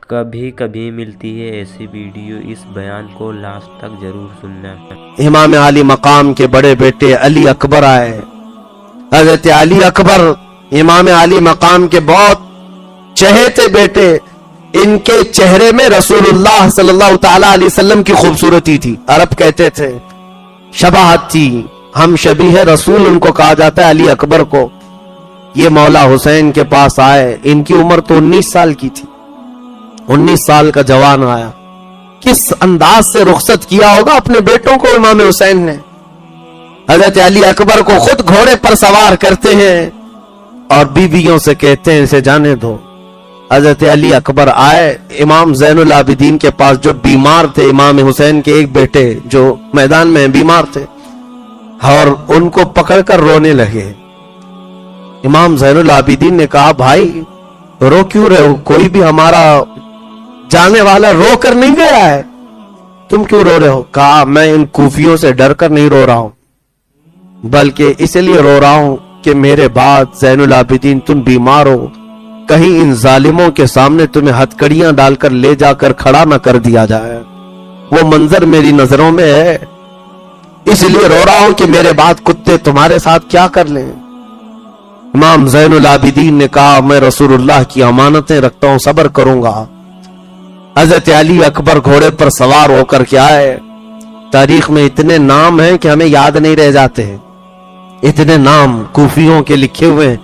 کبھی کبھی ملتی ہے ایسی ویڈیو، اس بیان کو لاسٹ تک ضرور سننا۔ امام علی مقام کے بڑے بیٹے علی اکبر آئے۔ حضرت علی اکبر امام علی مقام کے بہت چہیتے بیٹے، ان کے چہرے میں رسول اللہ صلی اللہ تعالی علیہ وسلم کی خوبصورتی تھی۔ عرب کہتے تھے شباہت تھی، ہم شبیہ رسول ان کو کہا جاتا ہے علی اکبر کو۔ یہ مولا حسین کے پاس آئے، ان کی عمر تو 19 سال کی تھی۔ 19 سال کا جوان آیا، کس انداز سے رخصت کیا ہوگا اپنے بیٹوں کو امام حسین نے۔ حضرت علی اکبر کو خود گھوڑے پر سوار کرتے ہیں اور بیویوں سے کہتے ہیں اسے جانے دو۔ حضرت علی اکبر آئے امام زین العابدین کے پاس جو بیمار تھے، امام حسین کے ایک بیٹے جو میدان میں بیمار تھے، اور ان کو پکڑ کر رونے لگے۔ امام زین العابدین نے کہا بھائی رو کیوں رہے ہو؟ کوئی بھی ہمارا جانے والا رو کر نہیں گیا ہے، تم کیوں رو رہے ہو؟ کہا میں ان کوفیوں سے ڈر کر نہیں رو رہا ہوں، بلکہ اس لیے رو رہا ہوں کہ میرے بعد زین العابدین تم بیمار ہو، کہیں ان ظالموں کے سامنے تمہیں ہتھکڑیاں ڈال کر لے جا کر کھڑا نہ کر دیا جائے۔ وہ منظر میری نظروں میں ہے، اس لیے رو رہا ہوں کہ میرے بعد کتے تمہارے ساتھ کیا کر لیں۔ امام زین العابدین نے کہا میں رسول اللہ کی امانتیں رکھتا ہوں، صبر کروں گا۔ حضرت علی اکبر گھوڑے پر سوار ہو کر کے آئے۔ تاریخ میں اتنے نام ہیں کہ ہمیں یاد نہیں رہ جاتے ہیں، اتنے نام کوفیوں کے لکھے ہوئے ہیں۔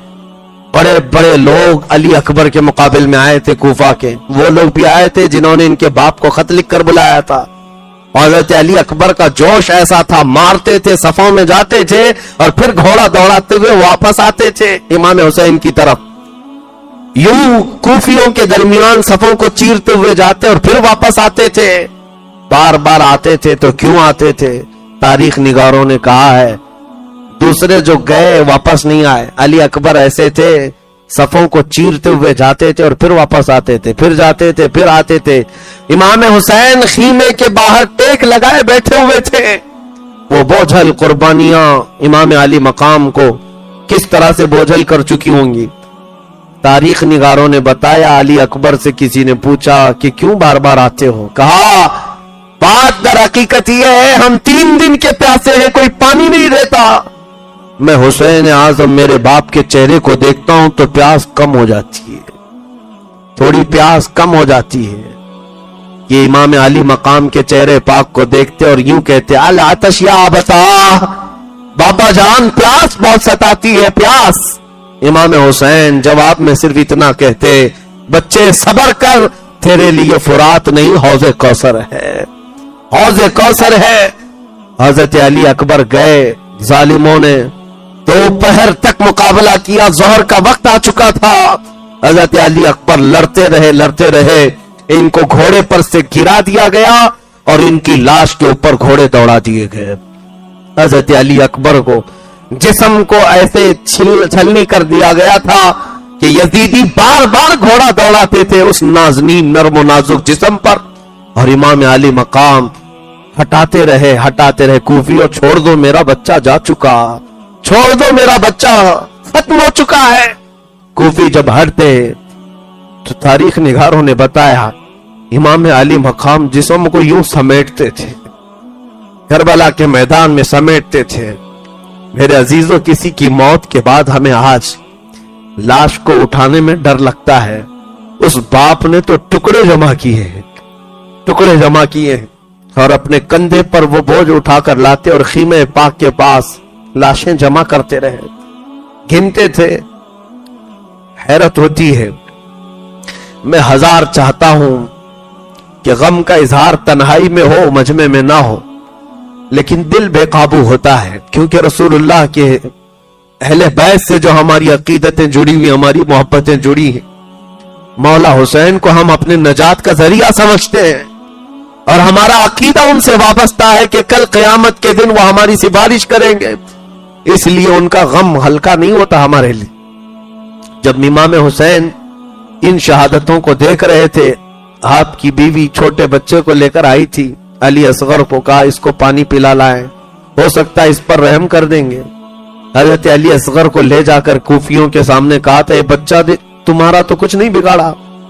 بڑے بڑے لوگ علی اکبر کے مقابل میں آئے تھے، کوفہ کے وہ لوگ بھی آئے تھے جنہوں نے ان کے باپ کو خط لکھ کر بلایا تھا۔ حضرت علی اکبر کا جوش ایسا تھا، مارتے تھے، صفوں میں جاتے تھے اور پھر گھوڑا دوڑاتے ہوئے واپس آتے تھے امام حسین کی طرف۔ یوں کوفیوں کے درمیان صفوں کو چیرتے ہوئے جاتے اور پھر واپس آتے تھے۔ بار بار آتے تھے تو کیوں آتے تھے؟ تاریخ نگاروں نے کہا ہے دوسرے جو گئے واپس نہیں آئے، علی اکبر ایسے تھے صفوں کو چیرتے ہوئے جاتے تھے اور پھر واپس آتے تھے، پھر جاتے تھے، پھر آتے تھے۔ امام حسین خیمے کے باہر ٹیک لگائے بیٹھے ہوئے تھے۔ وہ بوجھل قربانیاں امام علی مقام کو کس طرح سے بوجھل کر چکی ہوں گی۔ تاریخ نگاروں نے بتایا علی اکبر سے کسی نے پوچھا کہ کیوں بار بار آتے ہو؟ کہا بات در حقیقت یہ ہے ہم 3 دن کے پیاسے ہیں، کوئی پانی نہیں دیتا۔ میں حسین اعظم میرے باپ کے چہرے کو دیکھتا ہوں تو پیاس کم ہو جاتی ہے، تھوڑی پیاس کم ہو جاتی ہے۔ یہ امام علی مقام کے چہرے پاک کو دیکھتے اور یوں کہتے العطش یا ابتا، بابا جان پیاس بہت ستاتی ہے، پیاس۔ امام حسین جواب میں صرف اتنا کہتے بچے صبر کر، تیرے لیے فرات نہیں حوض کوثر ہے، حوض کوثر ہے۔ حضرت علی اکبر گئے، ظالموں نے دوپہر تک مقابلہ کیا، ظہر کا وقت آ چکا تھا۔ حضرت علی اکبر لڑتے رہے، ان کو گھوڑے پر سے گرا دیا گیا اور ان کی لاش کے اوپر گھوڑے دوڑا دیے گئے۔ حضرت علی اکبر کو جسم کو ایسے چھلنی کر دیا گیا تھا کہ یزیدی بار بار گھوڑا دوڑاتے تھے اس نازنین نرم و نازک جسم پر، اور امام علی مقام ہٹاتے رہے۔ کوفیوں چھوڑ دو میرا بچہ جا چکا، چھوڑ دو میرا بچہ ختم ہو چکا ہے۔ کوفی جب ہٹتے تو تاریخ نگاروں نے بتایا امام علی مقام جسم کو یوں سمیٹتے تھے، کربلا کے میدان میں سمیٹتے تھے۔ میرے عزیزوں کسی کی موت کے بعد ہمیں آج لاش کو اٹھانے میں ڈر لگتا ہے۔ اس باپ نے تو ٹکڑے جمع کیے ہیں اور اپنے کندھے پر وہ بوجھ اٹھا کر لاتے اور خیمے پاک کے پاس لاشیں جمع کرتے رہے، گنتے تھے۔ حیرت ہوتی ہے، میں 1000 چاہتا ہوں کہ غم کا اظہار تنہائی میں ہو، مجمع میں نہ ہو، لیکن دل بے قابو ہوتا ہے، کیونکہ رسول اللہ کے اہل بیت سے جو ہماری عقیدتیں جڑی ہوئی، ہماری محبتیں جڑی ہیں، مولا حسین کو ہم اپنے نجات کا ذریعہ سمجھتے ہیں، اور ہمارا عقیدہ ان سے وابستہ ہے کہ کل قیامت کے دن وہ ہماری سفارش کریں گے، اس لیے ان کا غم ہلکا نہیں ہوتا ہمارے لیے۔ جب امام حسین ان شہادتوں کو دیکھ رہے تھے، آپ کی بیوی چھوٹے بچے کو لے کر آئی تھی، علی اصغر کو کہا اس کو پانی پلا لائیں، ہو سکتا ہے اس پر رحم کر دیں گے۔ حضرت علی اصغر کو لے جا کر کوفیوں کے سامنے کہا تھا یہ بچہ تمہارا تو کچھ نہیں بگاڑا،